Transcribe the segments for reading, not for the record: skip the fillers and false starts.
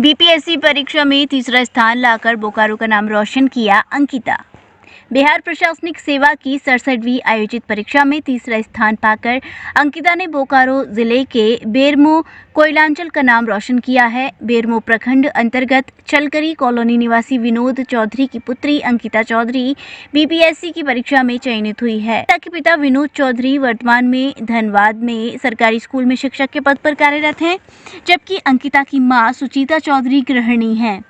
BPSC परीक्षा में तीसरा स्थान लाकर बोकारो का नाम रोशन किया अंकिता। बिहार प्रशासनिक सेवा की 67वीं आयोजित परीक्षा में तीसरा स्थान पाकर अंकिता ने बोकारो जिले के बेरमो कोयलांचल का नाम रोशन किया है। बेरमो प्रखंड अंतर्गत चलकरी कॉलोनी निवासी विनोद चौधरी की पुत्री अंकिता चौधरी बीपीएससी की परीक्षा में चयनित हुई है। अंकिता के पिता विनोद चौधरी वर्तमान में धनबाद में सरकारी स्कूल में शिक्षक के पद पर कार्यरत हैं, जबकि अंकिता की मां सुचिता चौधरी गृहिणी हैं।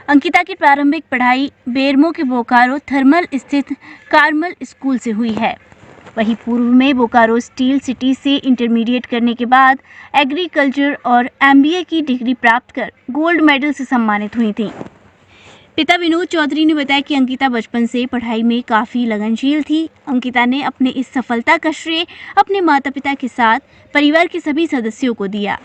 अंकिता की प्रारंभिक पढ़ाई बेरमो के बोकारो थर्मल स्थित कार्मल स्कूल से हुई है। वहीं पूर्व में बोकारो स्टील सिटी से इंटरमीडिएट करने के बाद एग्रीकल्चर और एमबीए की डिग्री प्राप्त कर गोल्ड मेडल से सम्मानित हुई थीं। पिता विनोद चौधरी ने बताया कि अंकिता बचपन से पढ़ाई में काफ़ी लगनशील थी। अंकिता ने अपने इस सफलता का श्रेय अपने माता पिता के साथ परिवार के सभी सदस्यों को दिया।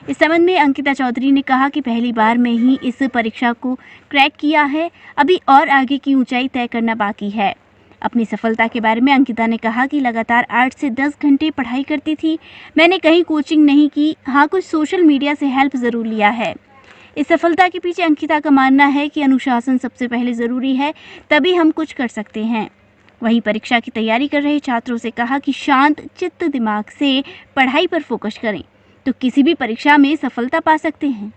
इस संबंध में अंकिता चौधरी ने कहा कि पहली बार में ही इस परीक्षा को क्रैक किया है, अभी और आगे की ऊंचाई तय करना बाकी है। अपनी सफलता के बारे में अंकिता ने कहा कि लगातार 8 से 10 घंटे पढ़ाई करती थी। मैंने कहीं कोचिंग नहीं की, हाँ कुछ सोशल मीडिया से हेल्प ज़रूर लिया है। इस सफलता के पीछे अंकिता का मानना है कि अनुशासन सबसे पहले ज़रूरी है, तभी हम कुछ कर सकते हैं। वहीं परीक्षा की तैयारी कर रहे छात्रों से कहा कि शांत चित्त दिमाग से पढ़ाई पर फोकस करें तो किसी भी परीक्षा में सफलता पा सकते हैं।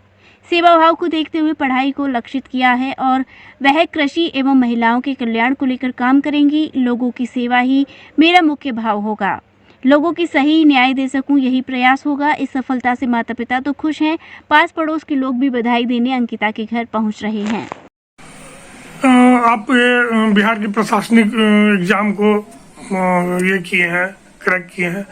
सेवा भाव को देखते हुए पढ़ाई को लक्षित किया है और वह कृषि एवं महिलाओं के कल्याण को लेकर काम करेंगी। लोगों की सेवा ही मेरा मुख्य भाव होगा, लोगों की सही न्याय दे सकूं, यही प्रयास होगा। इस सफलता से माता पिता तो खुश हैं, पास पड़ोस के लोग भी बधाई देने अंकिता के घर पहुंच रहे हैं। आप ये बिहार के प्रशासनिक एग्जाम को ये किए हैं, क्रैक किए हैं,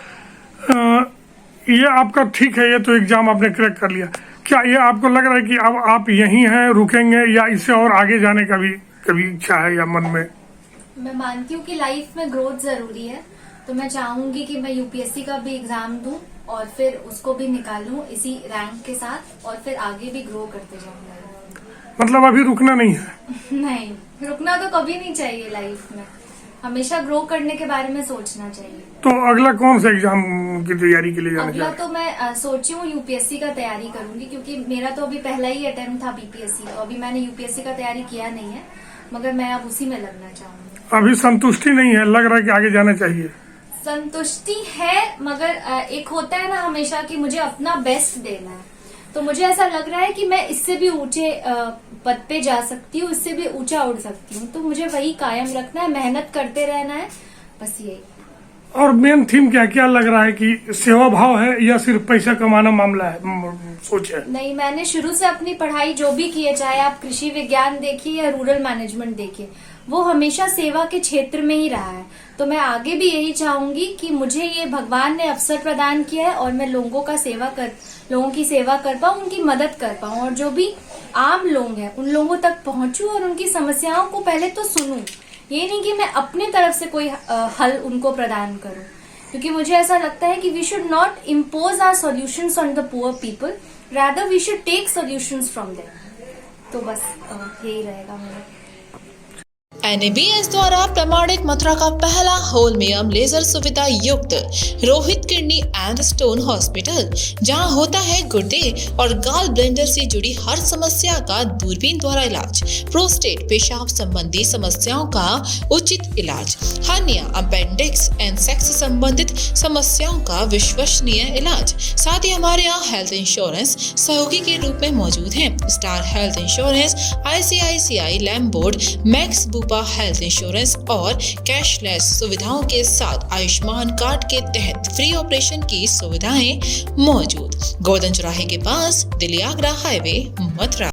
ये आपका ठीक है, ये तो एग्जाम आपने क्रैक कर लिया। क्या ये आपको लग रहा है कि अब आप यहीं हैं, रुकेंगे, या इससे और आगे जाने का भी कभी इच्छा है या मन में? मैं मानती हूँ कि लाइफ में ग्रोथ जरूरी है, तो मैं चाहूंगी कि मैं यूपीएससी का भी एग्जाम दूं और फिर उसको भी निकालूं इसी रैंक के साथ, और फिर आगे भी ग्रो करते जाऊंगा। मतलब अभी रुकना नहीं है? नहीं, रुकना तो कभी नहीं चाहिए। लाइफ में हमेशा ग्रो करने के बारे में सोचना चाहिए। तो अगला कौन सा एग्जाम की तैयारी के लिए जाना अगला तो मैं सोची हूँ यूपीएससी का तैयारी करूंगी, क्योंकि मेरा तो अभी पहला ही अटेम्प्ट था बीपीएससी, तो अभी मैंने यूपीएससी का तैयारी किया नहीं है, मगर मैं अब उसी में लगना चाहूंगी। अभी संतुष्टि नहीं है, लग रहा है कि आगे जाना चाहिए? संतुष्टि है, मगर एक होता है ना हमेशा कि मुझे अपना बेस्ट देना है, तो मुझे ऐसा लग रहा है कि मैं इससे भी ऊंचे पद पे जा सकती हूँ, इससे भी ऊंचा उड़ सकती हूँ, तो मुझे वही कायम रखना है, मेहनत करते रहना है, बस यही। और मेन थीम क्या लग रहा है कि सेवा भाव है या सिर्फ पैसा कमाना मामला है, सोचे? नहीं, मैंने शुरू से अपनी पढ़ाई जो भी की है, चाहे आप कृषि विज्ञान देखिए या रूरल मैनेजमेंट देखिए, वो हमेशा सेवा के क्षेत्र में ही रहा है। तो मैं आगे भी यही चाहूंगी कि मुझे ये भगवान ने अवसर प्रदान किया है और मैं लोगों की सेवा कर पाऊं, उनकी मदद कर पाऊं, और जो भी आम लोग हैं उन लोगों तक पहुंचूं और उनकी समस्याओं को पहले तो सुनूं। ये नहीं कि मैं अपनी तरफ से कोई हल उनको प्रदान करूं, क्योंकि मुझे ऐसा लगता है कि we should not impose our solutions on the poor people, rather we should take solutions from them. तो बस यही रहेगा मेरा। NABS द्वारा प्रमाणित मथुरा का पहला होलमियम लेजर सुविधा युक्त Rohit kidney and stone hospital, जहां होता है गुर्दे और गाल ब्लेंडर से जुड़ी हर समस्या का दूरबीन द्वारा इलाज, प्रोस्टेट पेशाब संबंधी समस्याओं का उचित इलाज, हर्निया, अपेंडिक्स एंड सेक्स संबंधित समस्याओं का विश्वसनीय इलाज। साथ ही हमारे यहाँ हेल्थ इंश्योरेंस सहयोगी के रूप में मौजूद है। Star Health Insurance, ICICI Lombard, Max Health Insurance और कैशलेस सुविधाओं के साथ आयुष्मान कार्ड के तहत फ्री ऑपरेशन की सुविधाएं मौजूद। गोवर्धन चौराहे के पास, दिल्ली आगरा हाईवे, मथुरा।